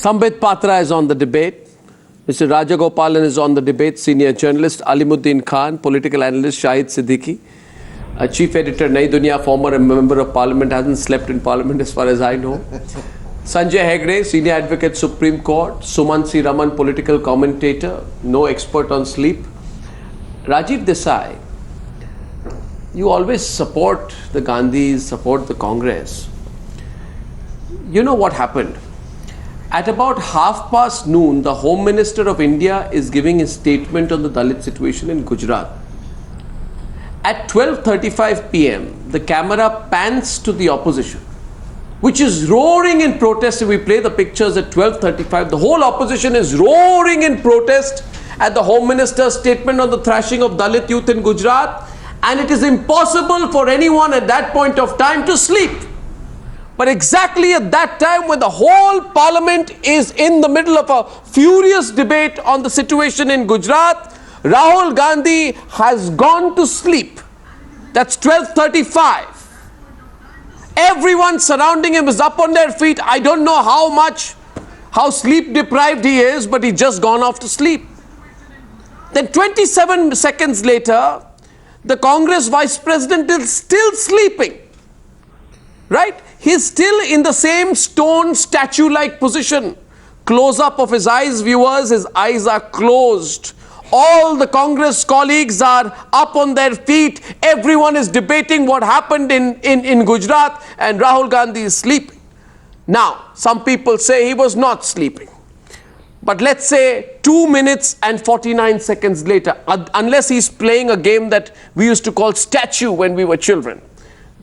Sambit Patra is on the debate. Mr. Rajagopalan is on the debate. Senior journalist Alimuddin Khan, political analyst Shahid Siddiqui, chief editor Duniya, former member of parliament, hasn't slept in parliament as far as I know. Sanjay Hegde, senior advocate Supreme Court. Sumanth C Raman, political commentator, no expert on sleep. Rajiv Desai, you always support the Gandhis, support the Congress. You know what happened? At about noon, the Home Minister of India is giving a statement on the Dalit situation in Gujarat. At 12:35 p.m., the camera pans to the opposition, which is roaring in protest. If we play the pictures at 12:35, the whole opposition is roaring in protest at the Home Minister's statement on the thrashing of Dalit youth in Gujarat, and it is impossible for anyone at that point of time to sleep. But exactly at that time, when the whole parliament is in the middle of a furious debate on the situation in Gujarat, Rahul Gandhi has gone to sleep. That's 12:35. Everyone surrounding him is up on their feet. I don't know how sleep deprived he is, but he's just gone off to sleep. Then 27 seconds later, the Congress vice president is still sleeping. Right? He's still in the same stone statue-like position. Close-up of his eyes, viewers, his eyes are closed. All the Congress colleagues are up on their feet. Everyone is debating what happened in Gujarat, and Rahul Gandhi is sleeping. Now, some people say he was not sleeping. But let's say 2 minutes and 49 seconds later, unless he's playing a game that we used to call statue when we were children.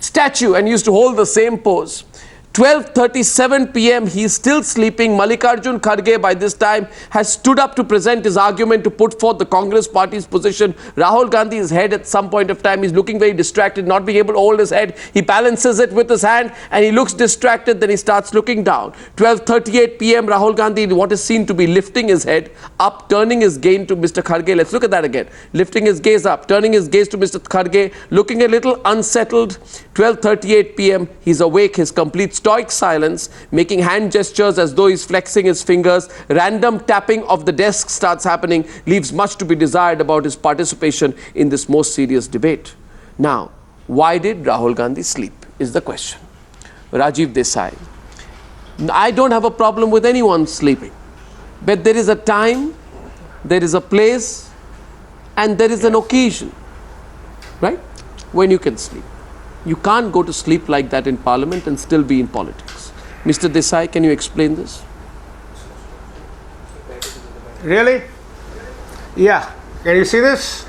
Statue, and used to hold the same pose. 12:37 p.m. he is still sleeping. Mallikarjun Kharge by this time has stood up to present his argument, to put forth the Congress party's position. Rahul Gandhi's head at some point of time, he's looking very distracted, not being able to hold his head. He balances it with his hand and he looks distracted, then he starts looking down. 12:38 p.m. Rahul Gandhi, what is seen to be lifting his head up, turning his gaze to Mr. Kharge. Let's look at that again. Lifting his gaze up, turning his gaze to Mr. Kharge, looking a little unsettled. 12:38 p.m. he's awake, his complete stoic silence, making hand gestures as though he's flexing his fingers. Random tapping of the desk starts happening, leaves much to be desired about his participation in this most serious debate. Now, why did Rahul Gandhi sleep is the question. Rajiv Desai, I don't have a problem with anyone sleeping, but there is a time, there is a place, and there is an occasion, right, when you can sleep. You can't go to sleep like that in parliament and still be in politics. Mr. Desai, can you explain this? Really? Yeah. Can you see this?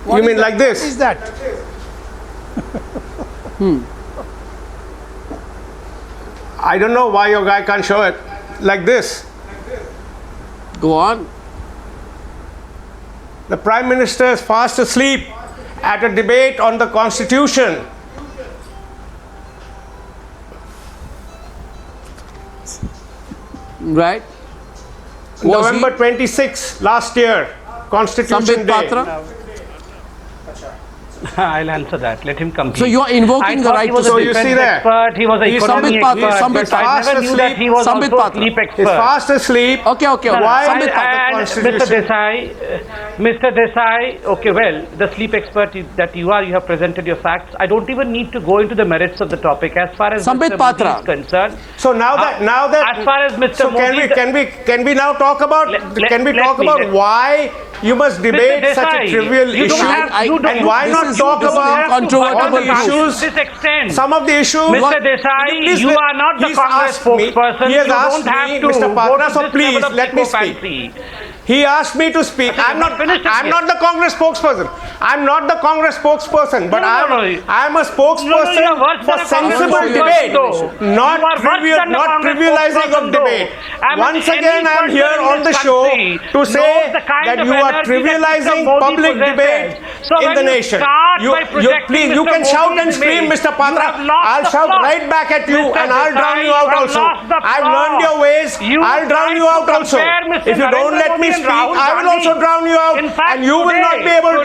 You mean like this? What is that? I don't know why your guy can't show it. Like this. Go on. The Prime Minister is fast asleep at a debate on the Constitution. Right? November 26 last year, Constitution Sambit Day. Patra? I'll answer that. Let him complete. So you are invoking the right to So sleep. you see there. Expert. He was an economy Sambit Patra, expert. Sambit I Patra. never knew that he was Sambit also Patra. a sleep expert. He's fast asleep. Okay. Why? Sambit And Constitution. Mr. Desai, okay, well, the sleep expert that you are, you have presented your facts. I don't even need to go into the merits of the topic as far as Sambit Mr. Modi Patra is concerned. So now that as far as Mr. so Modi, can we now talk about why you must debate such a trivial issue, and why not talk about controversial issues? This extent. Some of the issues. Mr. Desai, you are not the Congress spokesperson. He has You asked don't have me, to Mr. go Patra, to so this please level of let me speak. sycophancy. He asked me to speak. I'm not the Congress spokesperson. I'm not the Congress spokesperson, but I'm a spokesperson for sensible debate, not trivializing of debate. Once again, I'm here on the show to say that you are trivializing public debate in the nation. Please, you can shout and scream, Mr. Patra. I'll shout right back at you, and I'll drown you out also. I've learned your ways. I'll drown you out also. If you don't let me speak, I will also drown you out, and you will not be able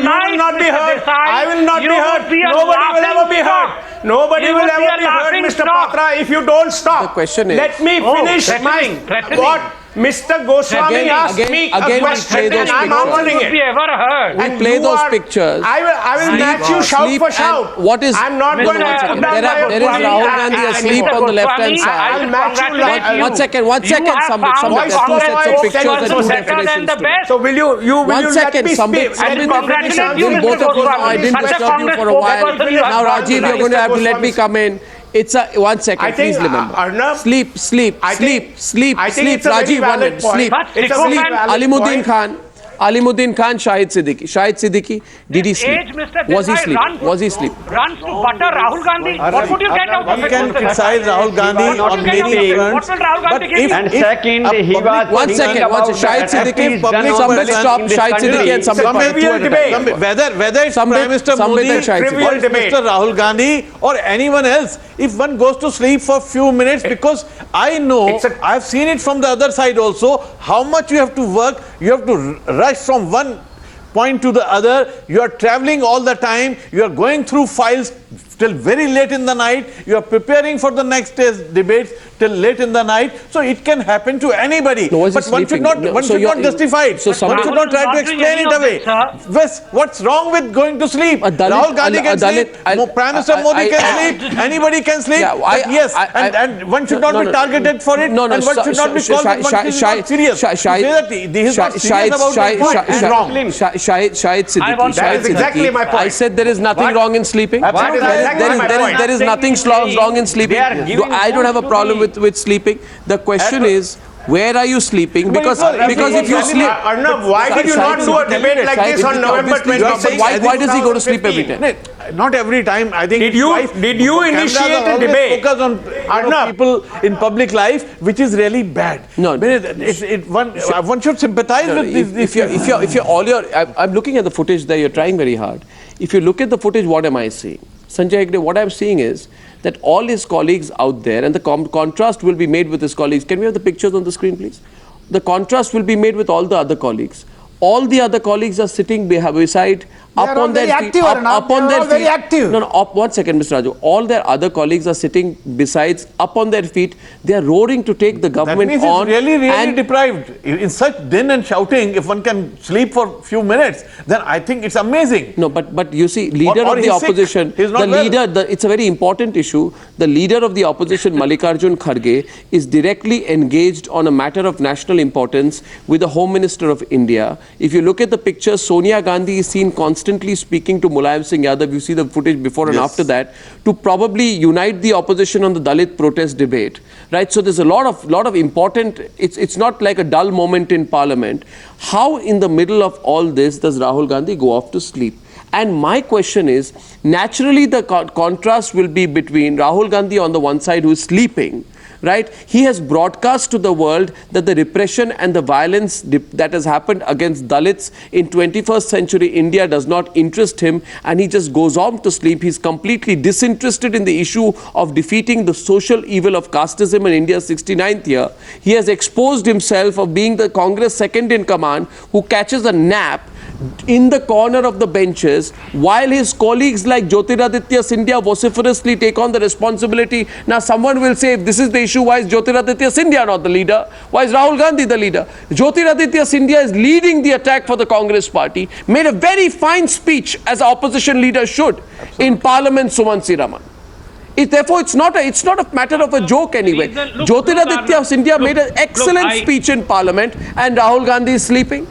not be heard. Desai, I will not be you heard. would be a Nobody will ever be laughing heard. stock. Nobody You will would be ever a be heard, laughing Mr. stock. Patra, if you don't stop. The question is- Let me finish threatening. what Mr. Goswami asked me a again we question play and those I'm pictures. answering Would be it. ever heard. We And play you those are- pictures. I will match you shout Sleep for and shout. what is- I'm not Mr. going to There put are- down there my is opinion. Rahul Gandhi asleep Mr. on the left-hand Goswami, side. I I'll will match you congratulate like- you. One second. You have Sambit, found there's the two sets of Congress pictures and two was better than definitions the to best. So will you One second, let me Sambit, speak? I Sambit, congratulate you, will Mr. both of you know I Goswami. didn't Such a disturb you Congress for a while. spokesperson you have Now, found Rajiv, you're tonight. going to have to let me Goswami. come in. It's a 1 second. I think, Please remember. Arnab, Sleep. I think Sleep. it's a very Rajiv, 1 valid minute. point. Sleep. But It's a Siddiqui very valid Alimuddin point. Alimuddin Khan, Shahid Siddiqui. Shahid Siddiqui, did he This sleep? age, Mr. Was he Desai sleep? runs- Was he sleep? Runs to butter Rahul Gandhi. What would you get out of You it? can Mr. Desai? criticize Rahul Gandhi What on would you get out of many it? fronts. What will Rahul Gandhi give you? And second, he was One thinking second. about Shahid the Siddiqui, activities done over Sambit, Dalits stop. in this Shahid country. Siddiqui and It's a Sambit Patra, trivial two at a debate. time. Whether it's Sambit- Prime Minister Sambit Modi and Shahid or Siddiqui. it's Mr. Rahul Gandhi or anyone else, if one goes to sleep for few minutes, because I know, I've seen it from the other side also, how much you have to work, you have to rush from one point to the other, you are traveling all the time, you are going through files till very late in the night, you are preparing for the next day's debates till late in the night, so it can happen to anybody. No, was he but one should sleeping? not, No, one so should you're- not justify it. so One somebody- should not try to Not doing explain any it of away. this, What's wrong with going to sleep? A Dalit- Rahul Gandhi a can Dalit- sleep, Prime Minister Modi can sleep, anybody can sleep. Yeah, But yes, and one should not be targeted for it, and one should not be called when one is not serious. To say that he is not serious about the point is wrong. Shahid Siddiqui. That is exactly my point. I said there is nothing wrong in sleeping. That is exactly my point. There is nothing wrong in sleeping. They are giving I don't have a problem with sleeping. The question is, where are you sleeping? Because if you sleep... Arnab, why did you not do a debate like this on November 26th? Why does he go to sleep every time? Not every time. I think Did you initiate a debate? Focus on Arnab. people in public life, which is really bad. No. One should sympathize with these. If you're all your... I'm looking at the footage there, you're trying very hard. If you look at the footage, what am I seeing? Sanjay Hegde, what I'm seeing is that all his colleagues out there, and the contrast will be made with his colleagues. Can we have the pictures on the screen, please? The contrast will be made with all the other colleagues. All the other colleagues are sitting beside, up on their feet. Up on their feet. Very active. No, 1 second, Mr. Raju. All their other colleagues are sitting besides, up on their feet. They are roaring to take the That government means on. it's really and deprived. In such din and shouting, if one can sleep for a few minutes, then I think it's amazing. No, but you see, leader Or of the he's sick. opposition, He's not the well. leader, it's a very important issue. The leader of the opposition, Mallikarjun Kharge, is directly engaged on a matter of national importance with the Home Minister of India. If you look at the picture, Sonia Gandhi is seen constantly speaking to Mulayam Singh Yadav. You see the footage before and after that, to probably unite the opposition on the Dalit protest debate. Right? So there's a lot of important, it's not like a dull moment in Parliament. How in the middle of all this does Rahul Gandhi go off to sleep? And my question is, naturally the contrast will be between Rahul Gandhi on the one side who is sleeping, right? He has broadcast to the world that the repression and the violence that has happened against Dalits in 21st century India does not interest him, and he just goes on to sleep. He's completely disinterested in the issue of defeating the social evil of casteism in India's 69th year. He has exposed himself of being the Congress second in command who catches a nap in the corner of the benches while his colleagues like Jyotiraditya Scindia vociferously take on the responsibility. Now someone will say, if this is the issue, why is Jyotiraditya Scindia not the leader? Why is Rahul Gandhi the leader? Jyotiraditya Scindia is leading the attack for the Congress party, made a very fine speech as opposition leader should in Parliament, Sumanth C Raman. Therefore, it's not a matter of a joke anyway. Jyotiraditya Scindia made an excellent speech in Parliament, and Rahul Gandhi is sleeping.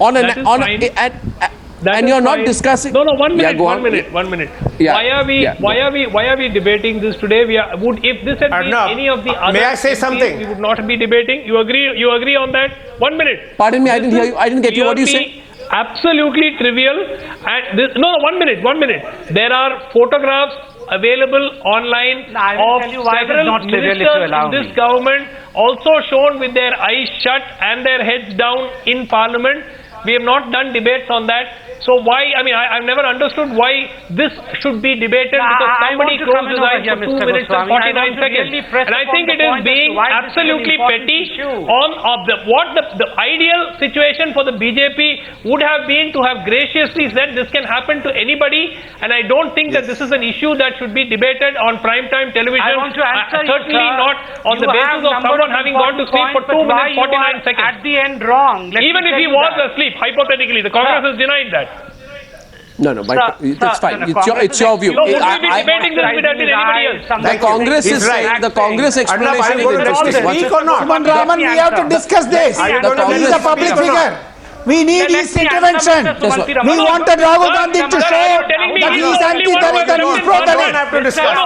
And you're not discussing. No, 1 minute. Yeah, One minute. Yeah. Why are we debating this today? If this had been Arnab, any of the other may I say MPs, something? we would not be debating. You agree on that? 1 minute. Pardon me, I didn't hear you. I didn't get you. What do you say? Absolutely trivial. And this, no, 1 minute. There are photographs available online I will of tell you why it is several not trivial, if you ministers allow in this me. government also shown with their eyes shut and their heads down in Parliament. We have not done debates on that. So why, I mean, I've never understood why this should be debated because somebody closed his eyes for 2 minutes and 49 seconds. And I think it is being absolutely petty on what the ideal situation for the BJP would have been to have graciously said this can happen to anybody. And I don't think that this is an issue that should be debated on primetime television. I want to answer you, certainly sir. not on the basis of someone having gone to sleep for 2 minutes 49 seconds. At the end wrong. Even if he was asleep, hypothetically, the Congress has denied that. No, that's fine. It's your view. No, would we be debating this without anybody else? The Congress is saying, the Congress explanation is interesting. Speak or not? Raman, we have to discuss this. He is a public figure. We need his intervention. We wanted Rahul Gandhi to show that he is anti-Dalit and he is pro-Dalit.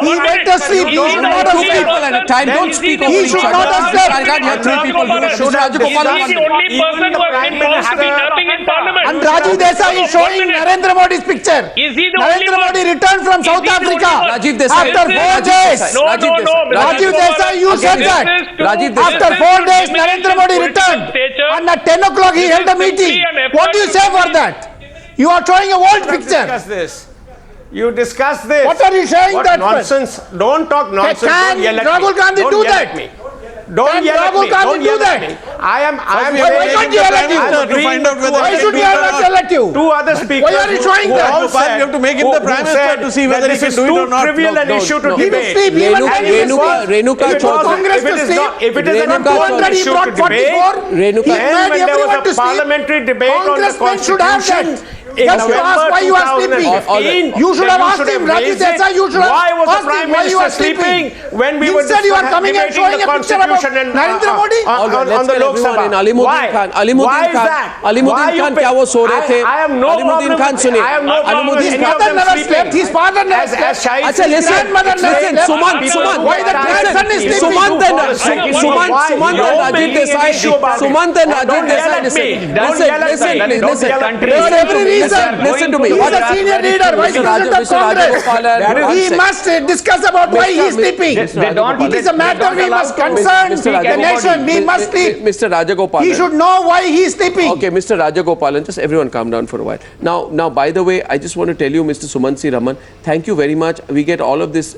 He went to sleep. He should not have slept. At a time, don't speak over He each should other. not have slept. I can't hear 3 people. Should Rajagopalan He's the only person who has been found to be napping in Parliament. And Rajiv Desai is showing Narendra Modi's picture. Is he the only Narendra one? Modi returned from South Is he the only Africa one? Rajiv Desai. after 4 days. No, Rajiv Desai, you said that. After 4 days, Narendra Modi returned. And at 10 o'clock, he held a meeting. What do you say for that? You are showing a world picture. Discuss this. You discuss this. What are you showing What that for? nonsense? Don't talk nonsense. Can Don't yell at Rahul me. Gandhi Don't do yell that? at me. Don't Can yell at Rahul me. Gandhi Don't do yell that? at me. I am Why can't he yell at you? To find out whether Why he should can he do it or not not. yell at you? Two other speakers. Why are you showing who that? all Gopal, said- you have to make him the who Prime Minister said to see that whether he this can is do it too or not. trivial an issue to He will debate. sleep even when he is Renuka If it is not an Renuka important he issue brought to debate, 44. Renuka- He then made when there everyone to was a sleep. parliamentary debate on the Congressmen should have constitution that. in Just to ask why you are November sleeping. 2015, You should then have asked him, Rajiv raised it. Desai, you should have Why was the asked Prime him why you Minister are sleeping. when we were Instead you are coming and debating showing the a picture about constitution and Narendra Modi. on the Lok Sabha? in Alimuddin Khan. Why Alimuddin is Khan. that? Alimuddin Why you Khan pick- क्या वो सो रहे थे? I have no Alimuddin problem Khan with- सुनिए. I have no problem with Alimuddin His any of mother them never sleeping. slept. His father never As slept. Shahid अच्छा, Siddiqui- grandmother never listen, slept. Sumant, Why the grandson is sleeping? Sumant and Rajiv Desai, Sumant and Rajiv Desai, listen to me. He is a senior leader, vice president of Congress. He must discuss about why he is sleeping. It is a matter we must concern the nation. We must sleep. Mr. Rajagopalan. He should know why he is sleeping. Okay, Mr. Rajagopalan, just everyone calm down for a while. Now, by the way, I just want to tell you, Mr. Sumanth C Raman, thank you very much. We get all of this,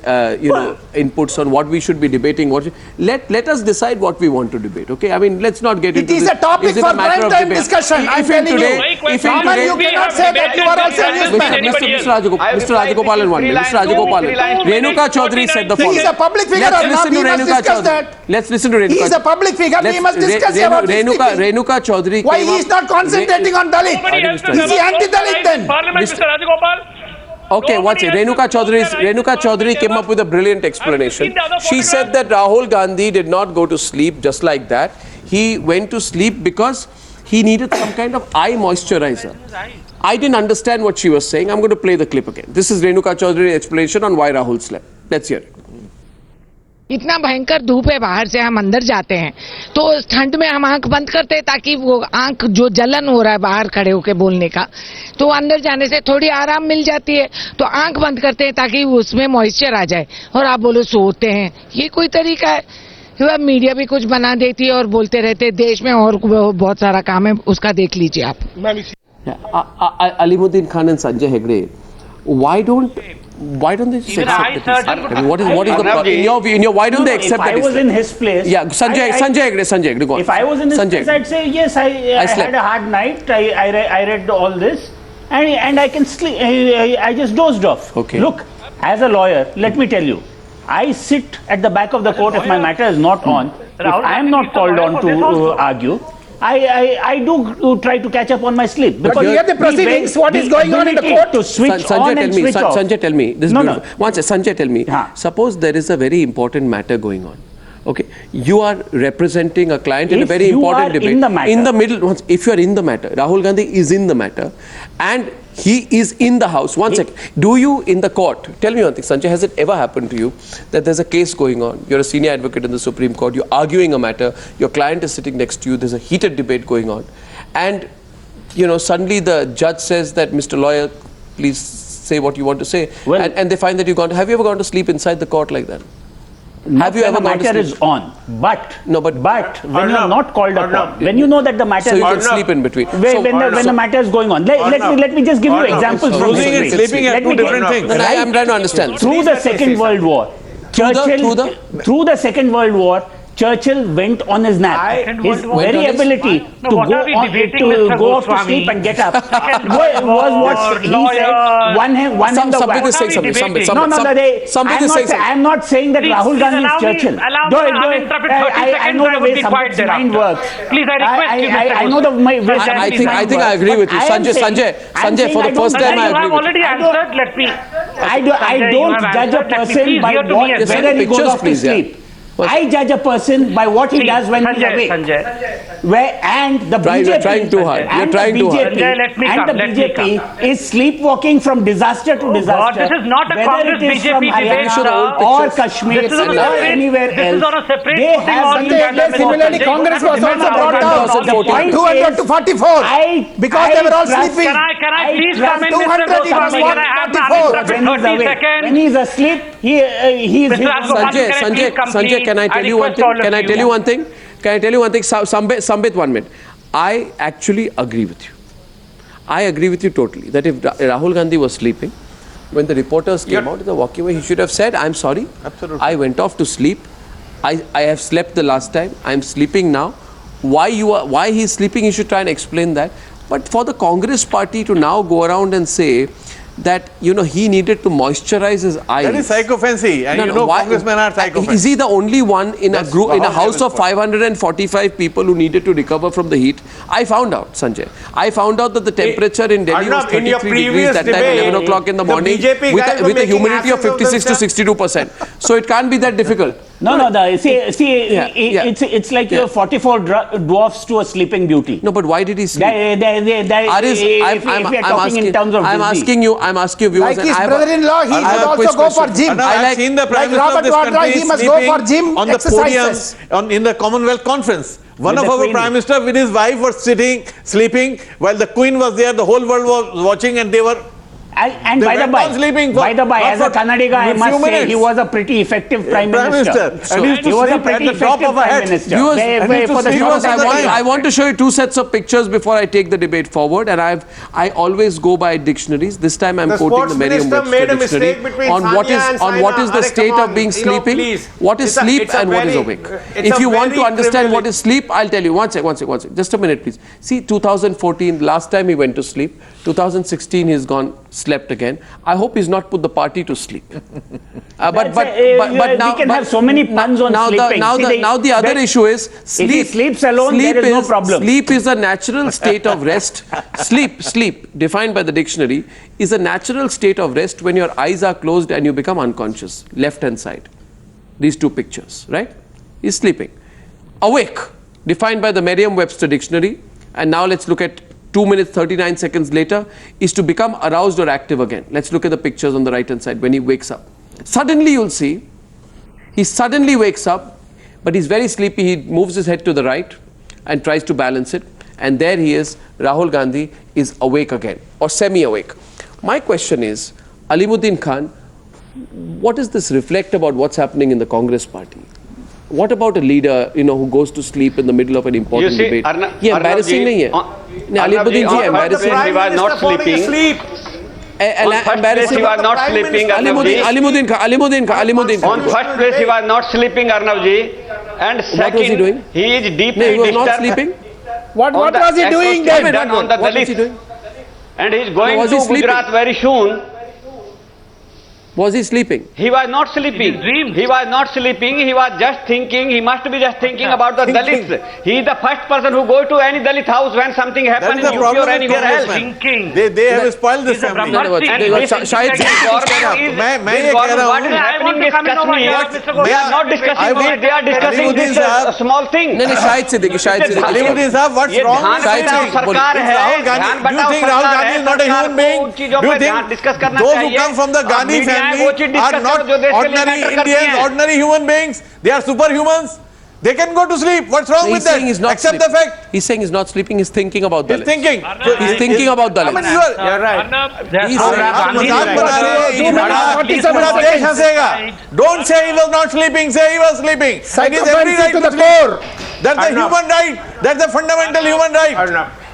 inputs on what we should be debating. Let us decide what we want to debate. Okay, I mean, let's not get into this. It is a topic Is it for a matter of prime time debate? discussion. I'm If in telling today, you. if in Raman, today, you cannot say that you are also a newsman. Mr. Rajagopalan, one minute. Mr. Rajagopalan. Renuka Chaudhary said the following. He is a public figure. Let's listen to We must Renuka discuss Chaudhary. that. Let's listen to Renuka. He is a public figure. We must discuss about his sleeping. Renuka Chaudhary. Why he is not concentrating on Dalit? Is he anti-Dalit then? Parliament, Mr. Rajagopal. Okay, watch it. Renuka Chaudhary came up with a brilliant explanation. She said that Rahul Gandhi did not go to sleep just like that. He went to sleep because he needed some kind of eye moisturizer. I didn't understand what she was saying. I'm going to play the clip again. This is Renuka Chaudhary's explanation on why Rahul slept. Let's hear it. इतना भयंकर धूप है, बाहर से हम अंदर जाते हैं तो ठंड में हम आंख बंद करते हैं ताकि वो आंख जो जलन हो रहा है बाहर खड़े होके बोलने का, तो अंदर जाने से थोड़ी आराम मिल जाती है, तो आंख बंद करते हैं ताकि उसमें मॉइस्चर आ जाए और आप बोलो सोते हैं। ये कोई तरीका है? वह मीडिया भी कुछ बना देती है और बोलते रहते हैं, देश में और बहुत सारा काम है, उसका देख लीजिए आप। Alimuddin Khan and Sanjay Hegde, why don't they just accept it? I mean, what is the problem? In your why don't they accept that? If I was in his place, yeah, Sanjay Hegde, go on. If I was in his Sanjay. place, I'd say yes. I had a hard night. I read all this, and I can sleep. I just dozed off. Okay. Look, as a lawyer, let me tell you, I sit at the back of the court if my matter is not on. If I am not called on to argue, I do try to catch up on my sleep. But you hear the proceedings, what is going on in the court? To switch on and switch off. Sanjay, tell me. This is beautiful. Once, Sanjay, tell me. Suppose there is a very important matter going on. Okay, you are representing a client in a very important debate. In the middle, if you are in the matter, Rahul Gandhi is in the matter, and he is in the house. One second. Do you in the court? Tell me one thing, Sanjay. Has it ever happened to you that there's a case going on? You're a senior advocate in the Supreme Court. You're arguing a matter. Your client is sitting next to you. There's a heated debate going on, and suddenly the judge says that, Mr. Lawyer, please say what you want to say, and they find that you've gone. Have you ever gone to sleep inside the court like that? Have you ever when the matter is on, but when you are not called upon, when you know that the matter so is you can sleep in between. When the matter is going on. Let me just give you examples. Sleeping and sleeping are two different things. No, I am trying to understand. Through the Second World War, through the Second World War, Churchill went on his nap. His very ability to go off to sleep and get up was what he said. One hand Somebody is saying something. I am not saying that Rahul Gandhi is Churchill. I know the way Sambit's mind works. Please, I request you, Mr. I know the way I think I agree with you. Sanjay, for the first time I agree with you. already answered. Let me. I don't judge a person by whether he goes off to sleep. I judge a person by what he does when he's awake. And the BJP, You're trying too hard. You're trying too hard. And the BJP is sleepwalking from disaster to disaster. This is not a Congress BJP debate or Kashmir or anywhere else. This is on a separate they have Similarly, Congress was also brought down 200 to 44 because they were all sleeping. Can I please come in, 200 Mr. Goswami? Can I have the 30 seconds? When he's asleep, he's Sanjay, can I tell you one thing? Can I tell you one thing? Sambit, 1 minute. I actually agree with you. I agree with you totally that if Rahul Gandhi was sleeping, when the reporters came out in the walkway, he should have said, I'm sorry. Absolutely. I went off to sleep. I have slept the last time. I'm sleeping now. Why he's sleeping, he should try and explain that. But for the Congress party to now go around and say that, he needed to moisturize his eyes. That is psychophancy. And congressmen are psychopaths. Is he the only one in a group, in a house of 545 people who needed to recover from the heat? I found out, Sanjay. I found out that the temperature in Delhi was 33 degrees that time, 11 o'clock in the morning, with a humidity of 56 to 62%. So it can't be that difficult. It's like you have 44 dwarfs to a sleeping beauty. No, but why did he sleep? I'm asking you, viewers. Like his brother-in-law, he should also go for gym. I've seen the Prime Minister of this country he must go for gym on the podium in the Commonwealth Conference. One of our Prime Minister with his wife was sleeping, while the Queen was there, the whole world was watching, and they were... And by the by, as a Kannadiga, I must say he was a pretty effective Prime Minister. He was a pretty effective Prime Minister. I want to show you two sets of pictures before I take the debate forward, and I always go by dictionaries. This time I'm quoting the Merriam-Webster dictionary on what is the state of being sleeping, what is sleep and what is awake. If you want to understand what is sleep, I'll tell you. One sec. Just a minute, please. See, 2014, last time he went to sleep. 2016, he's gone, slept again. I hope he's not put the party to sleep. But now we can have so many puns on sleeping. Now the other issue is sleep. If he sleeps alone, there is no problem. Sleep is a natural state of rest. Sleep, defined by the dictionary, is a natural state of rest when your eyes are closed and you become unconscious. Left hand side. These two pictures, right? He's sleeping. Awake, defined by the Merriam-Webster dictionary. And now let's look at 2 minutes 39 seconds later, is to become aroused or active again. Let's look at the pictures on the right hand side when he wakes up. Suddenly you'll see, he suddenly wakes up, but he's very sleepy. He moves his head to the right and tries to balance it. And there he is, Rahul Gandhi is awake again, or semi-awake. My question is, Alimuddin Khan, what does this reflect about what's happening in the Congress party? What about a leader, who goes to sleep in the middle of an important debate? Embarrassing nahi hai. Alimuddin ji, embarrassing. He was not sleeping. Embarrassing. He was not sleeping, Alimuddin Khan. On first place, he was not sleeping, Arnab ji. And second, what was he doing? He is deeply he was disturbed. not sleeping? What was he doing then? On the What was he Dalits. doing? And he is going to Gujarat very soon. Was he sleeping? He was not sleeping. He was not sleeping. He was just thinking. He must be just thinking about the Dalits. He is the first person who goes to any Dalit house when something happens in UP or anywhere else. They have spoiled this family. Shahid Siddiqui. What is happening is Kashmir. They are not discussing it. They are discussing this small thing. No, Shahid Siddiqui. Alimuddin Sahab, what's wrong with Rahul Gandhi? Do you think Rahul Gandhi is not a human being? Do you think those who come from the Gandhi family are not ordinary Indians, ordinary human beings? They are superhumans. They can go to sleep. What's wrong with that? Accept the fact. He's saying he's not sleeping. He's thinking about Dalits. He's thinking. He's thinking about Dalits. I mean, You're right. Don't say he was not sleeping. Say he was sleeping. Psychopathy to the core. That's a human right. That's a fundamental human right.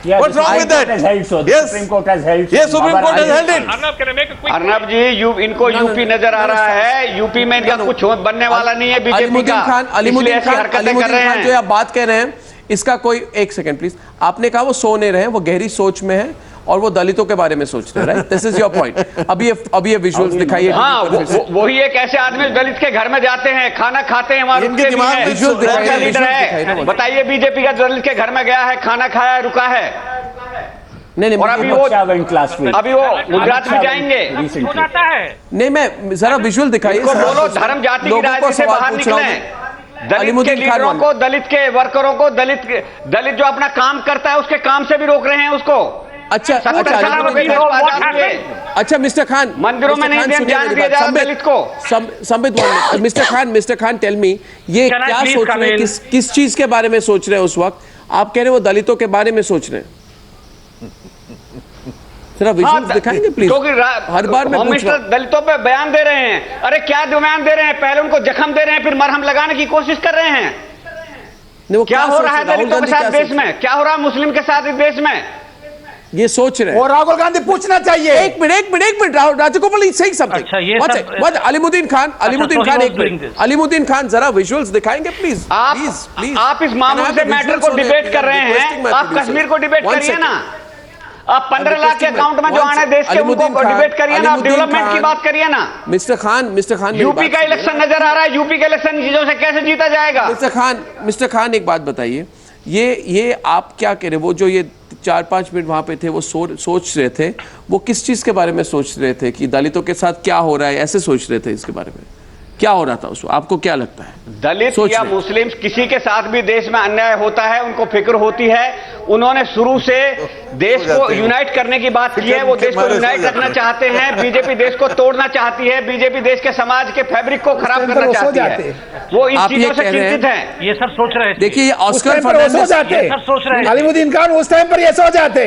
Yeah, What's wrong with that? Has held so. The Yes. Supreme Court has held so. Yes, Supreme Court has held it. Arnab, can I make a quick Arnab जी इनको UP नजर आ रहा है, UP में इनका कुछ बनने वाला नहीं है बीजेपी का, इसलिए ऐसी हरकतें कर रहे हैं। जो आप बात कह रहे हैं इसका कोई एक सेकंड प्लीज, आपने कहा वो सो नहीं रहे हैं, वो गहरी सोच में है और वो दलितों के बारे में सोच रहे हैं, right? This is your point. अभी ये विजुअल्स दिखाइए। हाँ, वही एक ऐसे आदमी दलित के घर में जाते हैं, खाना खाते हैं, वहाँ रुकते भी हैं, लीडर है। बताइए बीजेपी का दलित के घर में गया है, खाना खाया है, रुका है? नहीं, और अभी वो गुजरात में जाएंगे। नहीं, मैं जरा विजुअल दिखाइए। बोलो धर्म जाति की राजनीति से बाहर निकले। दलित के लीडरों को, दलित के वर्करों को, दलित जो अपना काम करता है उसके काम से भी रोक रहे हैं उसको। अच्छा, मिस्टर खान, मंदिरों में नहीं ध्यान दिया जा रहा दलित को। Sambit, mister Khan tell me, ये क्या सोच रहे हैं, किस चीज के बारे में सोच रहे हैं उस वक्त? आप कह रहे हैं वो दलितों के बारे में सोच रहे हैं। जरा विजुअल्स दिखाएंगे प्लीज। हर बार मैं पूछ रहा हूं। दलितों पे बयान दे रहे हैं। अरे क्या बयान दे रहे हैं? पहले उनको जख्म दे रहे हैं, फिर मरहम लगाने की कोशिश कर रहे हैं। क्या हो रहा है दलितों के साथ देश में? क्या हो रहा है मुस्लिम के साथ इस देश में? ये सोच रहे हैं। और राहुल गांधी पूछना चाहिए। एक minute, Rajagopal is saying something. अच्छा, ये अलिमुद्दीन खान, एक मिनट, अलिमुद्दीन खान जरा विजुअल्स दिखाएंगे प्लीज। आप इस मामले से मैटर को डिबेट कर रहे हैं, आप कश्मीर को डिबेट करिए ना। आप 15 लाख के अकाउंट में जो आने देश के उनको डिबेट करिए ना, आप डेवलपमेंट की बात करिए ना। मिस्टर खान यूपी का इलेक्शन नजर आ रहा है, यूपी का इलेक्शन चीजों से कैसे जीता जाएगा? मिस्टर खान एक बात बताइए, ये आप क्या कह रहे, वो जो ये 4-5 मिनट वहां पे थे, वो सोच रहे थे, वो किस चीज के बारे में सोच रहे थे कि दलितों के साथ क्या हो रहा है, ऐसे सोच रहे थे? इसके बारे में क्या हो रहा था उसको, आपको क्या लगता है? दलित या मुस्लिम किसी के साथ भी देश में अन्याय होता है, उनको फिक्र होती है। उन्होंने शुरू से देश को यूनाइट करने की बात की है, वो देश को यूनाइट रखना चाहते हैं। बीजेपी देश को तोड़ना चाहती है, बीजेपी देश के समाज के फैब्रिक को खराब करना चाहती है। वो इन चीजों से चिंतित हैं। ये सब सोच रहे थे। देखिए, ये ऑस्कर फर्नांडिस सोच रहे हैं। अलीमुद्दीन खान उस टाइम पर ये सो जाते,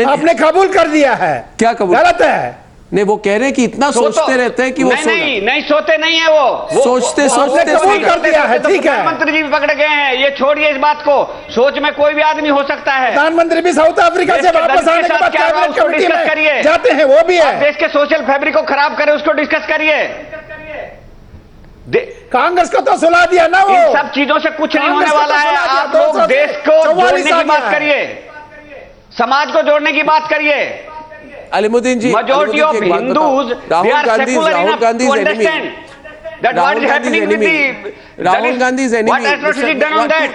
आपने कबूल कर दिया है। क्या कबूल? गलत है। नहीं, वो कह रहे हैं कि इतना सोचते रहते हैं कि वो नहीं सोते नहीं है, वो सोचते कबूल कर दिया है। ठीक है, प्रधानमंत्री जी भी पकड़ गए हैं। ये छोड़िए इस बात को, सोच में कोई भी आदमी हो सकता है। प्रधानमंत्री भी साउथ अफ्रीका से वापस आने के बाद कैबिनेट कमेटी में जाते हैं, वो भी है। देश के सोशल फैब्रिक को खराब करे, उसको डिस्कस करिए। कांग्रेस को तो सुला दिया ना, वो इन सब चीजों से कुछ नहीं होने वाला है। आप लोग देश को जोड़ने की बात करिए, समाज को जोड़ने की बात करिए। अलीमुद्दीन जी, majority of Hindus, they are secular enough to understand that what is happening with the Rahul Gandhi's enemy. What atrocity done on that?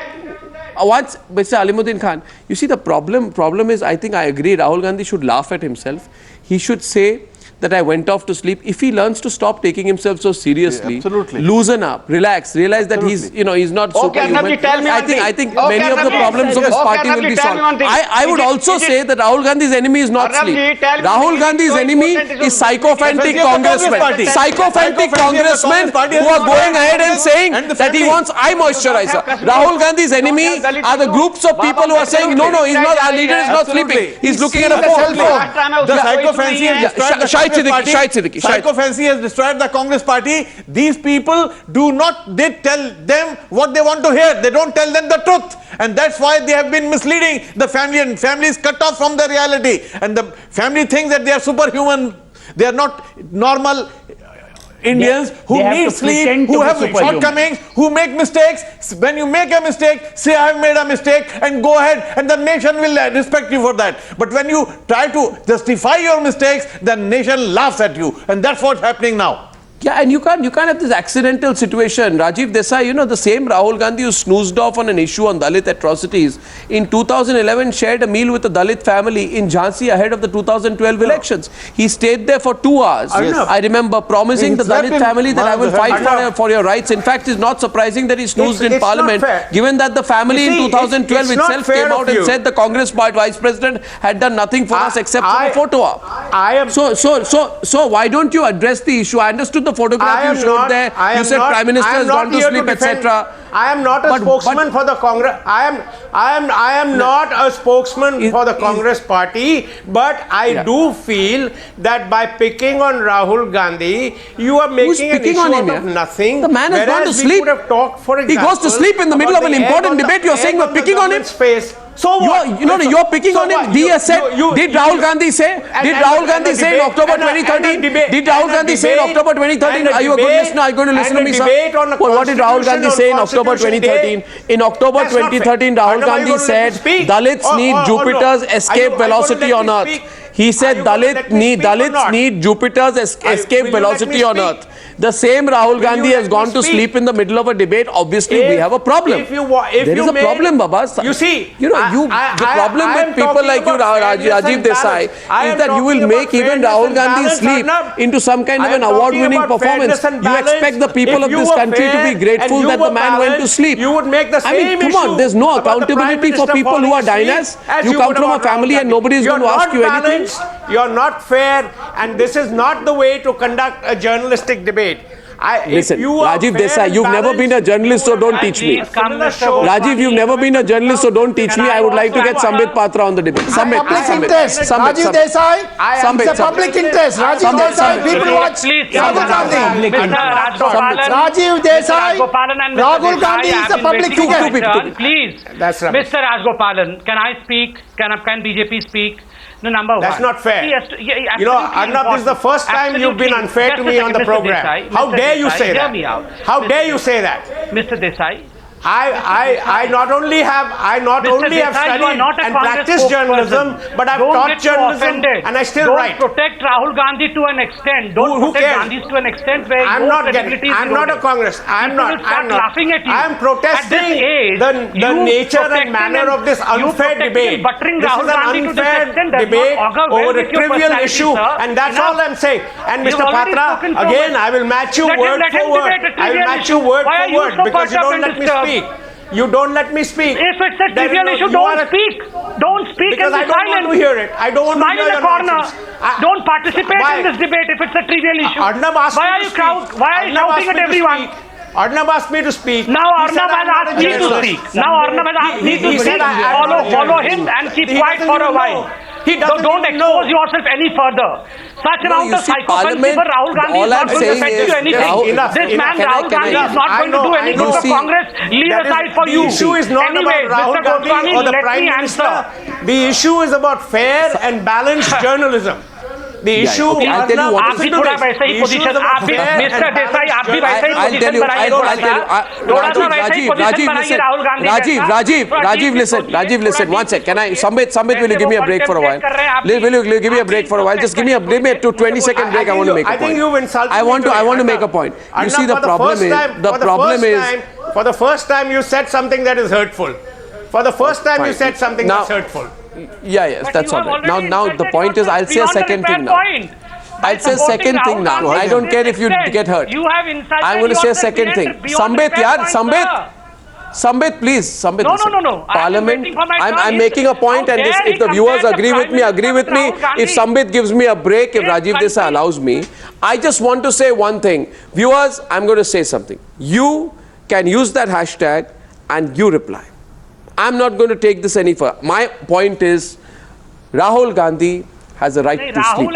Once, Mr. Alimuddin Khan, you see the problem is, I think I agree, Rahul Gandhi should laugh at himself. He should say that I went off to sleep. If he learns to stop taking himself so seriously, loosen up, relax, realize that he's not superhuman. I think many of the problems of his party will be solved. I would also say that Rahul Gandhi's enemy is not sleep. Rahul Gandhi's enemy is sycophantic congressmen. Sycophantic congressmen who are going ahead and saying that he wants eye moisturizer. Rahul Gandhi's enemy are the groups of people who are saying, no, he's not, our leader is not sleeping. He's looking at a phone. The sycophancy has Shahid Siddiqui. Psychophancy has destroyed the Congress party. These people they tell them what they want to hear. They don't tell them the truth. And that's why they have been misleading the family, and family is cut off from the reality. And the family thinks that they are superhuman. They are not normal Indians who need sleep, who have shortcomings, who make mistakes. When you make a mistake, say I have made a mistake and go ahead, and the nation will respect you for that. But when you try to justify your mistakes, the nation laughs at you, and that's what's happening now. Yeah, and you can't have this accidental situation. Rajiv Desai, the same Rahul Gandhi who snoozed off on an issue on Dalit atrocities, in 2011 shared a meal with a Dalit family in Jhansi ahead of the 2012 elections. He stayed there for 2 hours. I remember promising the Dalit family that I will fight for your rights. In fact, it's not surprising that he snoozed in Parliament, given that the family in 2012 itself came out and said the Congress Vice President had done nothing for us except for a photo op. So why don't you address the issue? I understood the photograph you showed there. You said Prime Minister has gone to sleep, etc. I am not a spokesman for the Congress. I am not a spokesman for the Congress party, but I do feel that by picking on Rahul Gandhi, you are making an issue out of nothing. The man has gone to sleep. Talked, for example, he goes to sleep in the middle of an important debate. You're saying we're picking on him? So what? You're picking on him. He has said, did Rahul Gandhi say? Did Rahul Gandhi say in October 2013? Did Rahul Gandhi say in October 2013? Are you a good listener? Are you going to listen to me, sir? Well, what did Rahul Gandhi say in October 2013? In October 2013, Rahul Gandhi said, Dalits need Jupiter's escape velocity on Earth. He said Dalits need Jupiter's escape velocity on Earth. The same Rahul Gandhi has gone to sleep in the middle of a debate. Obviously, we have a problem. There is a problem, Baba. You see, the problem with people like you, Rajiv Desai, is that you will make even Rahul Gandhi sleep into some kind of an award-winning performance. You expect the people of this country to be grateful that the man went to sleep. You would make the same come on, there's no accountability for people who are diners. You come from a family and nobody is going to ask you anything. You're not fair, and this is not the way to conduct a journalistic debate. Listen, Rajiv Desai, you've never been a journalist, so don't teach me. Rajiv, you've never been a journalist, so don't teach me. I would like to get Sambit Patra on the debate. Public interest. Rajiv Desai, it's a public interest. Rajiv Desai, people watch Rahul Gandhi. Rajiv Desai, Rahul Gandhi is a public figure. Please, Mr. Rajagopalan, can I speak? Can BJP speak? No, number one. That's not fair. Arnab, this is the first time you've been unfair to me on the program. How dare you say that? How dare you say that? Mr. Desai, I not only have studied and practiced journalism, but I've taught journalism and I still write. Don't protect Rahul Gandhi to an extent. Don't protect Gandhi to an extent where I'm not a Congress. I'm not. Laughing at you. I'm protesting the nature and manner of this unfair debate. This is an unfair debate over a trivial issue, and that's all I'm saying. And Mr. Patra, again, I will match you word for word. I will match you word for word because you don't let me speak. You don't let me speak. If it's a trivial issue, don't speak. Don't speak because I don't want to hear it. I don't want to hear your nonsense. Don't participate in this debate if it's a trivial issue. Arnab asked me to speak. Why are you shouting at everyone? Arnab asked me to speak. Now Arnab has asked me to speak. Follow him and keep quiet for a while. Don't expose yourself any further. Such amount of psychopathy for Rahul Gandhi is not going to affect you anything. This man Rahul Gandhi is not going to do any good for Congress. Leave aside for you. The issue is not about Rahul Gandhi or the Prime Minister. The issue is about fair and balanced journalism. The issue, I'll tell you what. Mr. Desai, आप भी वैसे ही position बनाइए Rajiv, listen. One sec. Can I, Sambit, will you give me a break for a while? Will you give me a break for a while? Just give me a 20-second break. I want to make a point. I think you've insulted me. I want to make a point. You see, the problem is, for the first time, you said something that is hurtful. For the first time, you said something that's hurtful. Yes, that's all right. Now the point is, I'll say a second thing now. I'll say a second thing now. I don't care if you get hurt. I'm going to say a second thing. Sambit, please. No. Parliament, I'm making a point, and if the viewers agree with me. If Sambit gives me a break, if Rajiv Desai allows me, I just want to say one thing. Viewers, I'm going to say something. You can use that hashtag and you reply. I'm not going to take this any further. My point is, Rahul Gandhi has a right to sleep.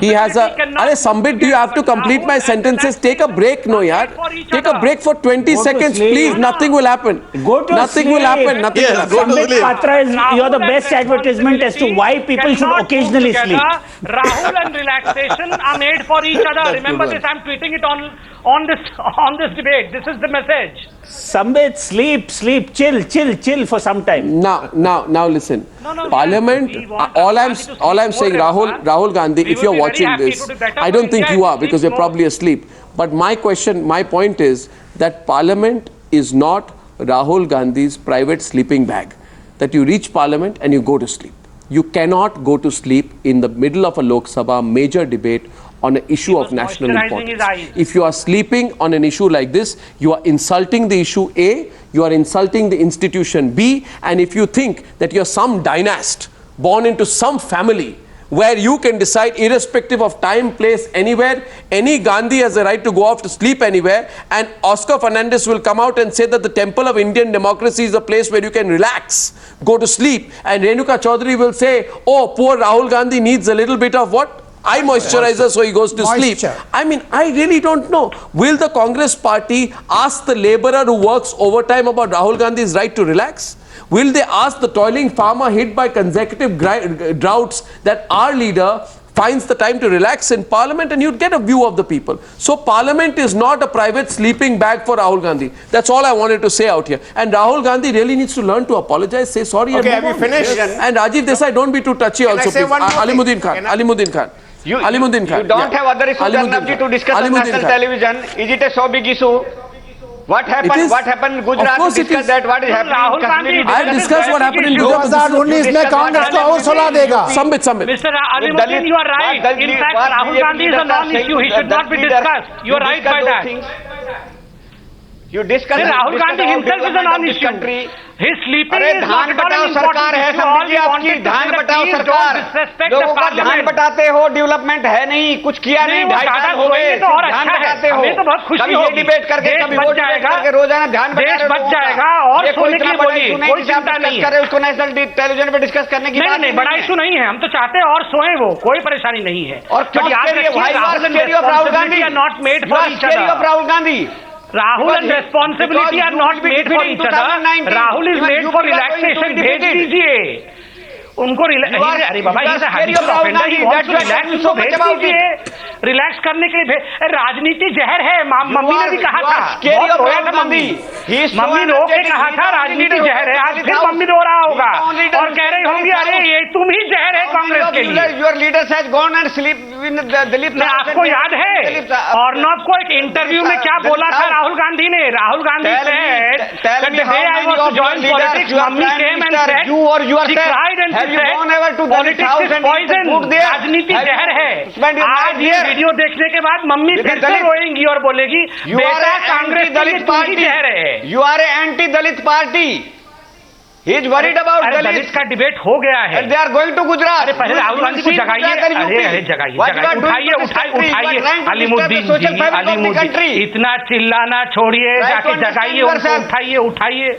He has a... Sambit, do you have to complete my sentences? Take a break, no, yaar. Take a break for 20 seconds, please. Nothing will happen. Nothing will happen. Sambit Patra is, you're the best advertisement as to why people should occasionally sleep. Rahul and relaxation are made for each other. Remember this, I'm tweeting it on this debate. This is the message. Sambit, sleep, chill for some time. Now listen. Parliament, all I'm saying, Rahul Gandhi, if you're watching this, I don't think you are because you're probably asleep. But my point is that Parliament is not Rahul Gandhi's private sleeping bag. That you reach Parliament and you go to sleep. You cannot go to sleep in the middle of a Lok Sabha major debate on an issue of national importance. If you are sleeping on an issue like this, you are insulting the issue A, you are insulting the institution B, and if you think that you're some dynast born into some family where you can decide irrespective of time, place, anywhere. Any Gandhi has a right to go off to sleep anywhere, and Oscar Fernandez will come out and say that the temple of Indian democracy is a place where you can relax, go to sleep, and Renuka Chaudhary will say, oh, poor Rahul Gandhi needs a little bit of what? Eye moisturizer, so he goes to sleep. I mean, I really don't know. Will the Congress party ask the laborer who works overtime about Rahul Gandhi's right to relax? Will they ask the toiling farmer hit by consecutive droughts that our leader finds the time to relax in Parliament, and you'd get a view of the people. So Parliament is not a private sleeping bag for Rahul Gandhi. That's all I wanted to say out here. And Rahul Gandhi really needs to learn to apologize, say sorry. Okay, have you finished? And Rajiv Desai, don't be too touchy also, please. Alimuddin Khan. Alimuddin Khan. Alimuddin Khan. You don't have other issues, Arnab, to discuss on national television. Is it a so big issue? What happened? What happened in Gujarat? Discuss that. What is happening in I have discussed what happened in Gujarat. 2019 में कांग्रेस को और सुला देगा. Sambit. Mr. Alimuddin, you are right. In fact, Rahul Gandhi is a non-issue. He should not be discussed. You are right by that. You discuss Rahul Gandhi himself is a non-issue. His sleeping is not at all सरकार है समझिए आपकी धान बटाओ सरकार लोगों का धान बटाते हो डेवलपमेंट है नहीं कुछ किया नहीं 2.5 साल हो गए धान बटाते हो कभी ये डिबेट करके कभी वो डिबेट करके रोजाना धान देश बच जाएगा और सोने की बोली कोई चिंता नहीं है उसको नेशनल टेलीविजन पे डिस्कस करने की बात नहीं बड़ा इशू नहीं है हम तो चाहते हैं और सोए वो कोई परेशानी नहीं है और Rahul Gandhi are not made for each other Rahul Gandhi Rahul and responsibility are not made for each other. Rahul is made for relaxation. भेज दीजिए उनको अरे बाबा ये रिलैक्स उसको भेज दीजिए रिलैक्स करने के लिए राजनीति जहर है मम्मी ने भी कहा था बहुत रोया था मम्मी रो के कहा था राजनीति जहर है आज फिर मम्मी रो रहा होगा और कह रही होंगी अरे ये तुम ही जहर है कांग्रेस के लिए your leaders has gone and sleep in Dalit आपको याद है अर्नब को एक इंटरव्यू में क्या बोला था राहुल गांधी ने राहुल गांधी राजनीति जहर है आज ये वीडियो देखने के बाद मम्मी फिर से रोएंगी और बोलेगी बेटा कांग्रेस दलित पार्टी जहर है you are anti Dalit party he is worried about Dalit का डिबेट हो गया है they are going to Gujarat अरे पहले राहुल गांधी को जगाइए अरे जगाइए उठाइए अलीमुद्दीन इतना चिल्लाना छोड़िए जाके जगाइए उनको उठाइए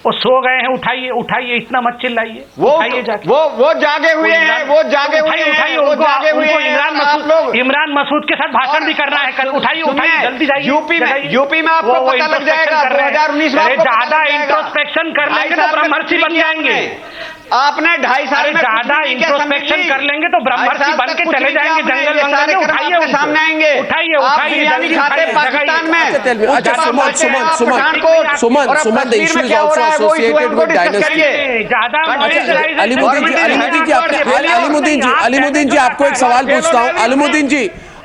वो सो गए हैं उठाइए इतना मत चिल्लाइए वो जागे हुए हैं वो जागे हुए इमरान मसूद के साथ भाषण भी करना है कल उठाइए जल्दी जाइए यूपी में आपको पता लग जाएगा 2019 में ज्यादा इंट्रोस्पेक्शन कर लेंगे तो ब्रह्मर्षि बन जाएंगे आपने 2.5 साल में ज्यादा इंट्रोस्पेक्शन कर लेंगे तो ब्रह्मर्षि बन के चले जाएंगे जंगल में उठाइए सामने आएंगे उठाइए खाते पाकिस्तान में सुमन the issue is also associated with dynasty. Alimuddin जी आपको एक सवाल पूछता हूँ अलीमुद्दीन जी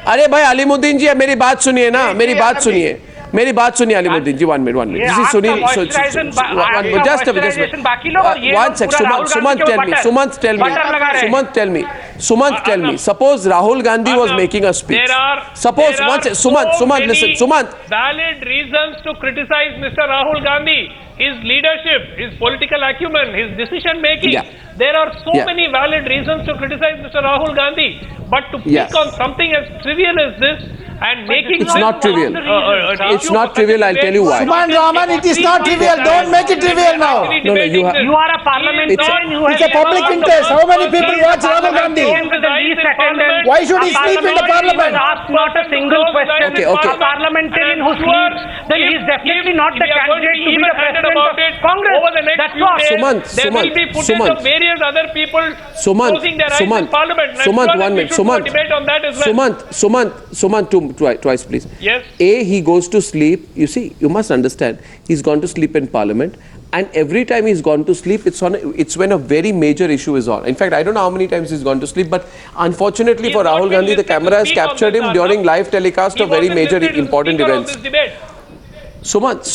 अरे भाई अलीमुद्दीन जी मेरी बात सुनिए ना मेरी बात सुनिए अलीमुद्दीन जी 1 minute this is Sunil just a Sumanth tell me suppose Rahul Gandhi was making a speech suppose Sumanth listen Sumanth valid reasons to criticize Mr. Rahul Gandhi his leadership his political acumen his decision making there are so many valid reasons to criticize Mr. Rahul Gandhi but to pick on something as trivial as this and making it's not trivial it's not trivial I'll tell you why Suman Raman it is not trivial don't make it trivial now you are a parliamentarian it's a public interest how many people watch Rahul Gandhi why should he sleep in the parliament ask not a single question okay. A parliamentarian who sleeps then he is definitely not the candidate to be the president of Congress over the next few days there will be footage of various other people closing their eyes in parliament Sumanth 1 minute Sumanth twice please yes he goes to sleep you see you must understand he's gone to sleep in parliament and every time he's gone to sleep it's when a very major issue is on in fact I don't know how many times he's gone to sleep but unfortunately for Rahul Gandhi the camera has captured him during live telecast of very major important events Sumanth,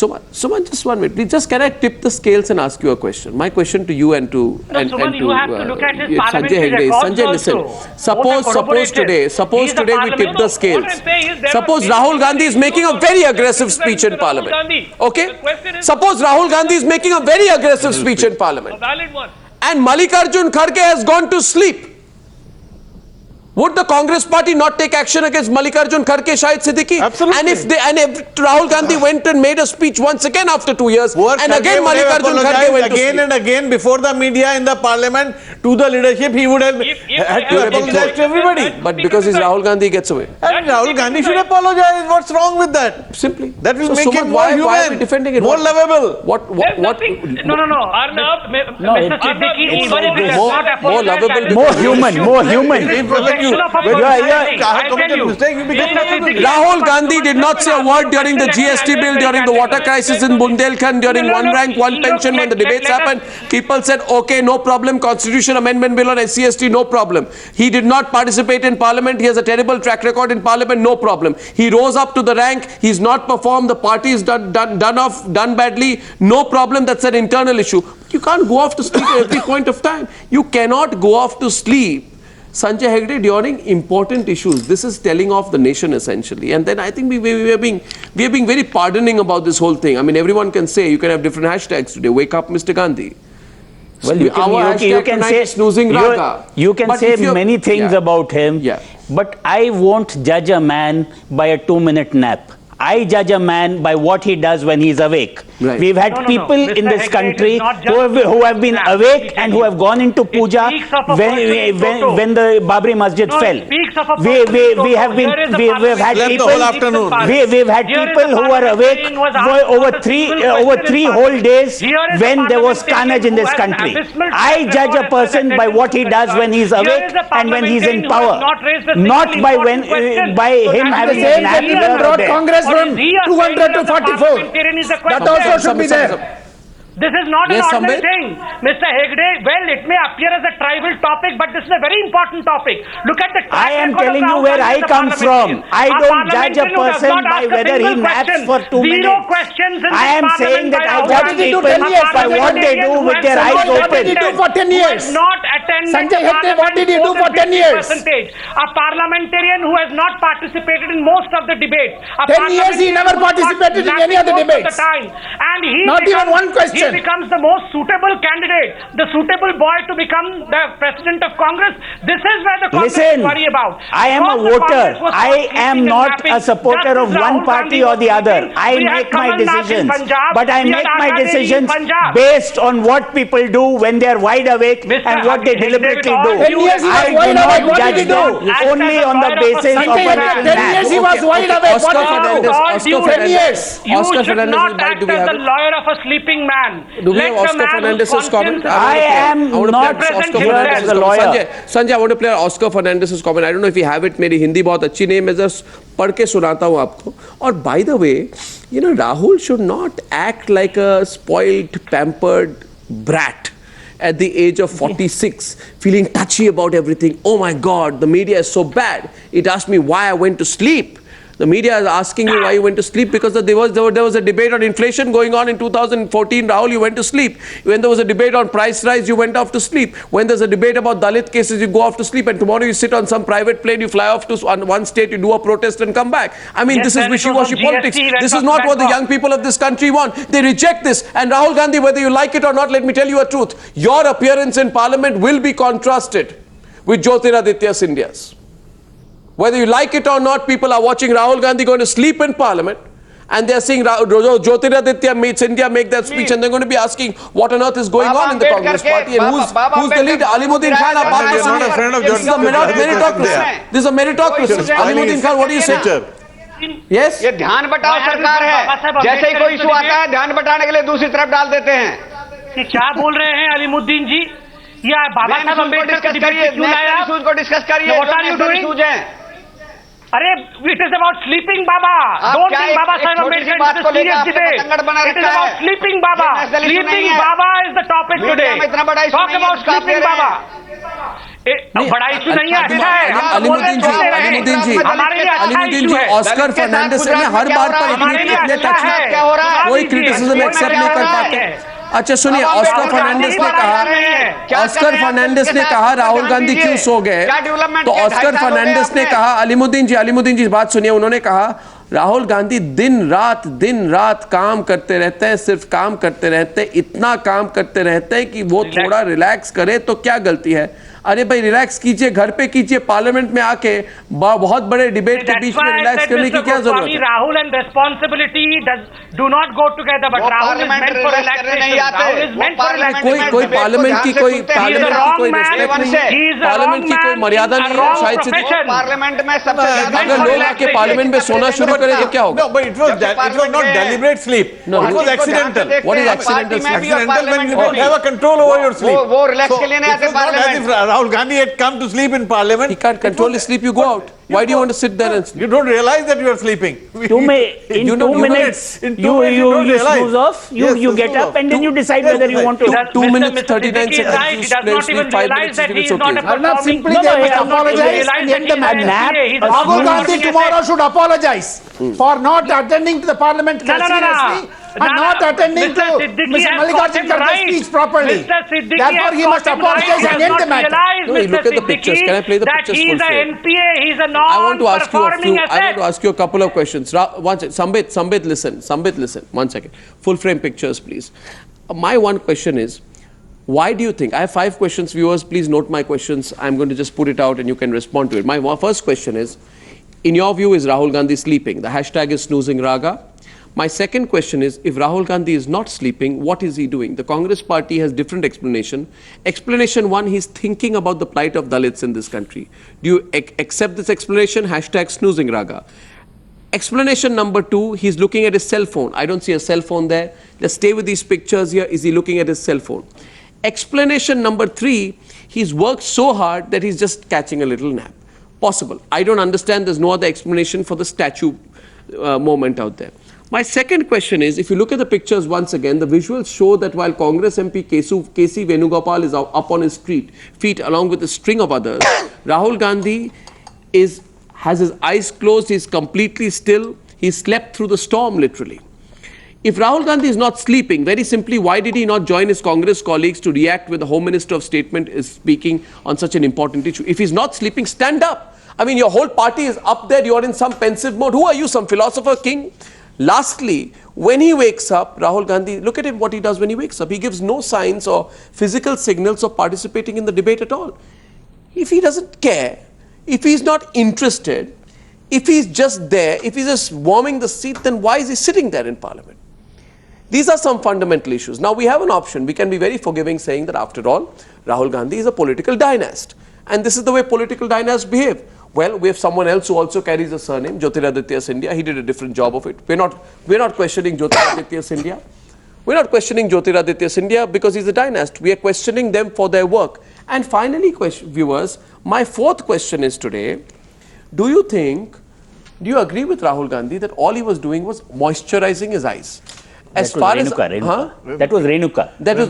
just 1 minute. Please, just can I tip the scales and ask you a question? My question to you and to you have to look at his Sanjay Hegde. Sanjay, listen. Suppose today we tip the scales. Suppose Rahul Gandhi is making a very aggressive speech in Parliament. Okay? Suppose Rahul Gandhi is making a very aggressive speech in Parliament. A valid one. And Mallikarjun Kharge has gone to sleep. Would the Congress party not take action against Mallikarjun Kharge, Shahid Siddiqui? Absolutely. And if Rahul Gandhi went and made a speech once again after 2 years, and again Mallikarjun Kharge went again and again before the media in the parliament to the leadership, he would have had to apologize to everybody. But because he's Rahul Gandhi, he gets away. And Rahul Gandhi should apologize. What's wrong with that? Simply. That will So, make Sumanth, him more why are we human, defending it? more lovable. What? No. Arnab, Mr. Siddiqui, even if it does more- not more apologize, lovable that is More the human, issue. more human. It is protection of a When person's you identity. have I'll committed tell you. mistake, you become Mr. lovable. Siddiqui, Rahul Gandhi did not say a word during the GST bill, during the water crisis in Bundelkhand, during one rank, one pension, when the debates happened. People said, okay, no problem, constitution amendment bill on SC/ST, no problem. He did not participate in parliament. He has a terrible track record in parliament, no problem. He rose up to the rank. He's not performed. The party is done badly, no problem. That's an internal issue. You can't go off to sleep at every point of time. You cannot go off to sleep, Sanjay Hegde, during important issues. This is telling off the nation essentially. And then I think we are being very pardoning about this whole thing. I mean, everyone can say, you can have different hashtags today. Wake up, Mr. Gandhi. Well, you can say snoozing Raga. You can But say if many things about him. Yeah. But I won't judge a man by a 2-minute nap. I judge a man by what he does when he's awake. Right. We've had people in Mr. this Hegde, country it is not just who have been snap. awake and who have gone into puja speaks of a person's photo. when the Babri Masjid No, fell. it speaks of a We person's have photo. been Here is the we've had Slept the people whole afternoon. we've had Here is people the who were awake parliamentarian was for asked over about the three single over question 3 in whole days Here is the when there was parliamentarian carnage in who this has an country. abysmal I track judge a record person as by a what he does when he's Here awake is the and when he's in parliamentarian who has power. not raised a Not single by important question. by So him that having is a the nap same here or brought there. Congress Or from is he a 200 saying to that the 44. parliamentarian is a That question? also should be there. This is not Yes, an ordinary Sambit? thing. Mr. Hegde, well, it may appear as a trivial topic, but this is a very important topic. Look at the track I am record of telling you Rahul where Gandhi I as a come from. parliamentarian. I A don't judge a parliamentarian who does person not by ask a whether he single naps question. for 2 Zero minutes. questions in I this am parliament saying that by I Rahul judge Gandhi. people What did he do 10 by what they do Parliamentarian with their who has eyes not What did he open. do for 10 Who years? has not attended Sanjay the Hegde, what did he do parliament for more than 10 years? 50%. A parliamentarian who has not participated in most of the debates. A 10 years he never parliamentarian who has participated in not any of the napping most debates. the time. And he Not even becomes- one question. He becomes the most suitable candidate, the suitable boy to become the president of Congress. This is where the Congress Listen, worry about. I am a Because the voter. Congress was I sleeping am and not napping. a supporter Just of as one Rahul party Gandhi or was the other. sleeping, I we had make my Kamal Nath in decisions. Punjab, But I we make had my Arnab in decisions Punjab. based on what people do when they are wide awake Mr. and what they Hegde, deliberately with do. all due 10 years he was I do wide not awake. What did judge he do? them Act only as a on the lawyer of a basis of a Sanjay little Hegde, 10 nap. years he was wide awake. What Oscar did he do? Fernandez, All Oscar due Fernandez. years. You Oscar should Fernandez not is by, act do we as have the it? lawyer of a sleeping man. Do we Let have the Oscar man whose Fernandez's comment? conscience- I am want to not play Oscar here Fernandez's as a comment. lawyer. Sanjay, I want to play Oscar Fernandez's comment. I don't know if you have it. मेरी हिंदी बहुत अच्छी नहीं है. मैं just पढ़ के सुनाता हूँ आपको. और by the way, you know, Rahul should not act like a spoiled, pampered brat at the age of 46, feeling touchy about everything. Oh my God, the media is so bad. It asked me why I went to sleep. The media is asking you why you went to sleep because there was a debate on inflation going on in 2014. Rahul, you went to sleep. When there was a debate on price rise, you went off to sleep. When there's a debate about Dalit cases, you go off to sleep. And tomorrow you sit on some private plane, you fly off to one state, you do a protest and come back. I mean, Yes, this is and it was wishy-washy on GST politics. that This is was not what the back young people of this country want. They reject this. And Rahul Gandhi, whether you like it or not, let me tell you a truth. Your appearance in parliament will be contrasted with Jyotiraditya Scindia's. Whether you like it or not, people are watching Rahul Gandhi going to sleep in parliament and they're seeing Jyotiraditya Scindia make that speech and they're going to be asking what on earth is going on in the Congress party and who's the leader. Alimuddin Khan, You're not a friend of this is a meritocracy. This is a meritocracy. Alimuddin Khan, what do you say? Yes? ये ध्यान बटाओ सरकार है, जैसे ही कोई issue आता है ध्यान बटाने के लिए दूसरी तरफ डाल देते हैं। ये क्या बोल रहे हैं अलीमुद्दीन जी? या बाबा साहब अम्बेडकर को डिबेट में क्यों लाया? इशूज को डिस्कस करिए। What are you doing? अरे it is about sleeping Baba. Don't think Baba Saheb Ambedkar is a serious debate. It is about sleeping Baba. Sleeping Baba is the topic today. Talk about sleeping Baba. बड़ा issue नहीं है, अच्छा है। अलीमुद्दीन जी, Oscar Fernandes ने हर बार पर इतने touch कोई criticism accept नहीं कर पाते। अच्छा सुनिए, ऑस्कर फर्नांडिस ने कहा राहुल गांधी क्यों सो गए, तो ऑस्कर फर्नांडिस ने कहा, अलीमुद्दीन जी बात सुनिए, उन्होंने कहा राहुल गांधी दिन रात काम करते रहते हैं, सिर्फ काम करते रहते हैं, इतना काम करते रहते हैं कि वो थोड़ा रिलैक्स करे तो क्या गलती है। अरे भाई रिलैक्स कीजिए, घर पे कीजिए, पार्लियामेंट में आके बहुत बड़े डिबेट के बीच में रिलैक्स करने की क्या जरूरत है? Rahul and responsibility do not go together, but Rahul is meant for relaxation. Rahul is meant for relaxation. कोई पार्लियामेंट की कोई रिस्पेक्ट नहीं है, पार्लियामेंट की कोई मर्यादा नहीं है। शायद सिद्दीकी पार्लियामेंट में सबसे अगर लोग आके पार्लियामेंट में सोना शुरू करें तो क्या होगा? No, but it was not deliberate sleep. No, it was accidental. What is accidental sleep? Accidental when you don't have a control over your sleep. वो relax के लिए नहीं आते It was not as if Rahul Gandhi had come to sleep in Parliament. He can't control his sleep. You go out. Why do you want to sit there and sleep? You don't realize that you are sleeping. In 2 minutes, you snooze off, you get up and then you decide whether you want to. 2 minutes 39 seconds. He does not even realize that he is not a Arnab, performing. simply they must apologize and end the matter. Rahul Gandhi tomorrow should apologize for not attending to the parliament seriously and not attending to Mr. Mallikarjun Kharge's speech properly. Therefore, he must apologize and end the matter. No, look at the pictures. Can I play the pictures full frame? NPA, he's a I want to ask you a few. non-performing I want to asset. ask you a couple of questions. One second. Sambit, listen. Sambit, listen. 1 second. Full frame pictures, please. My one question is, why do you think? I have 5 questions, viewers. Please note my questions. I'm going to just put it out and you can respond to it. My first question is, in your view, is Rahul Gandhi sleeping? The hashtag is snoozing raga. My second question is, if Rahul Gandhi is not sleeping, what is he doing? The Congress party has different explanation. Explanation 1, he's thinking about the plight of Dalits in this country. Do you accept this explanation? Hashtag snoozing raga. Explanation number 2, he's looking at his cell phone. I don't see a cell phone there. Let's stay with these pictures here. Is he looking at his cell phone? Explanation number 3, he's worked so hard that he's just catching a little nap. Possible. I don't understand. There's no other explanation for the statue moment out there. My second question is, if you look at the pictures once again, the visuals show that while Congress MP KC Venugopal is up on his feet along with a string of others, Rahul Gandhi has his eyes closed, he's completely still, he slept through the storm literally. If Rahul Gandhi is not sleeping, very simply, why did he not join his Congress colleagues to react when the Home Minister of Statement is speaking on such an important issue? If he's not sleeping, stand up. I mean, your whole party is up there, you're in some pensive mode. Who are you, some philosopher king? Lastly, when he wakes up, Rahul Gandhi, look at him, what he does when he wakes up. He gives no signs or physical signals of participating in the debate at all. If he doesn't care, if he's not interested, if he's just there, if he's just warming the seat, then why is he sitting there in Parliament? These are some fundamental issues. Now we have an option. We can be very forgiving saying that after all, Rahul Gandhi is a political dynast. And this is the way political dynasts behave. Well, we have someone else who also carries a surname, Jyotiraditya Scindia. He did a different job of it. We're not questioning Jyotiraditya Scindia. We're not questioning Jyotiraditya Scindia because he's a dynast. We are questioning them for their work. And finally, viewers, my fourth question is today, do you agree with Rahul Gandhi that all he was doing was moisturizing his eyes? As far as that was Renuka. That was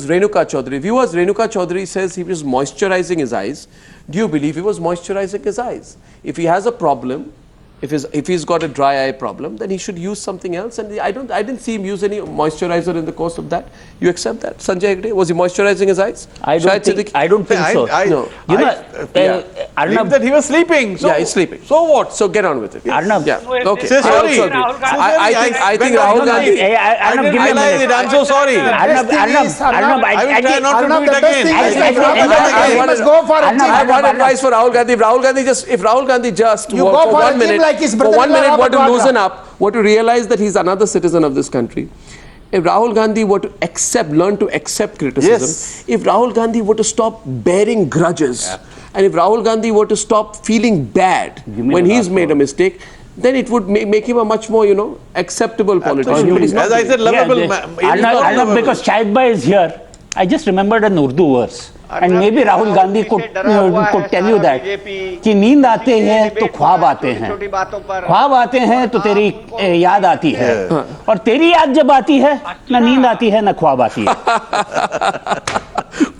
Renuka Chaudhary. Viewers, Renuka Chaudhary says he was moisturizing his eyes. Do you believe he was moisturizing his eyes? If he has a problem, if he's got a dry eye problem, then he should use something else. And I didn't see him use any moisturizer in the course of that. You accept that, Sanjay Hegde? Was he moisturizing his eyes? I don't think so. No. Arnab, that he was sleeping. So, yeah, he's sleeping. So what? So get on with it. Arnab. Yeah. Okay. Say sorry. I think Rahul Gandhi. Arnab, give me a minute. I'm so sorry. Arnab, I will try not to do it again. I have one advice for Rahul Gandhi. If Rahul Gandhi just you go for 1 minute, like his brother, 1 minute, were to loosen up, were to realize that he's another citizen of this country. If Rahul Gandhi were to learn to accept criticism, if Rahul Gandhi were to stop bearing grudges, and if Rahul Gandhi were to stop feeling bad when he's made a mistake, then it would make him a much more, acceptable politician. As I said, lovable. Arnab, because Shahid is here, I just remembered an Urdu verse. And maybe Rahul Gandhi could tell you that कि नींद आते हैं तो ख्वाब आते हैं, ख्वाब आते हैं तो तेरी याद आती है, और तेरी याद जब आती है ना नींद आती है ना ख्वाब आती है.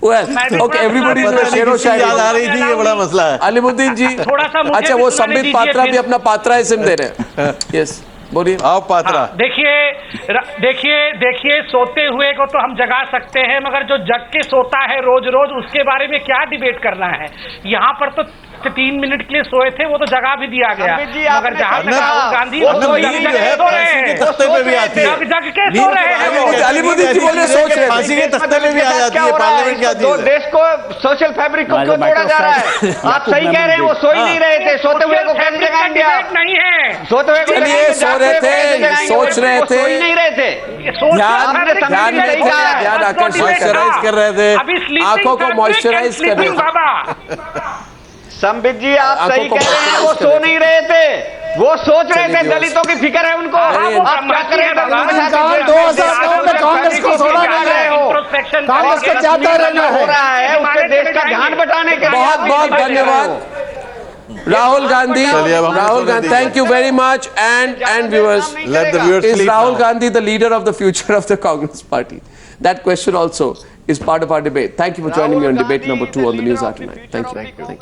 Well, okay, everybody is a शेरो शायरी. याद आ रही थी, ये बड़ा मसला है. अलीमुद्दीन जी, अच्छा वो संबित पात्रा भी अपना पात्रा इसम दे रहे हैं. Yes. बोलिए. आओ पात्रा. देखिए सोते हुए को तो हम जगा सकते हैं, मगर जो जग के सोता है रोज रोज, उसके बारे में क्या डिबेट करना है. यहाँ पर तो जस्ट 3 मिनट के लिए सोए थे, वो तो जगह भी दिया गया। मगर जहां तक राहुल गांधी जग के सो रहे हैं, अलीमुद्दीन जी बोल रहे सोच रहे, फांसी के तख्ते पे भी आ जाती है, पार्लियामेंट के आती है। देश को सोशल फैब्रिक को क्यों तोड़ा जा रहा है? आप सही कह रहे हैं, वो सो ही नहीं रहे थे, सोते हुए को कैसे जगाएंगे आप? नहीं है, सोते हुए को चलिए सो रहे थे, सोच रहे थे, सो ही नहीं रहे थे, ध्यान मॉइस्चराइज कर रहे थे, आंखों को मॉइस्चराइज कर रहे थे। संबित जी आप सही कह रहे हैं, वो सो नहीं रहे थे, वो सोच रहे थे, दलितों की फिक्र है उनको। आप क्या करें? 2009 में कांग्रेस को छोड़ा नहीं रहे हो, कांग्रेस को जाता रहना हो रहा है, उससे देश का ध्यान बटाने के लिए। बहुत बहुत धन्यवाद Rahul Gandhi. Rahul Gandhi, thank you very much. And viewers, Let the viewers is sleep Rahul now. Gandhi the leader of the future of the Congress party? That question also is part of our debate. Thank you for joining me on debate number 2 on the Newshour tonight. Thank you.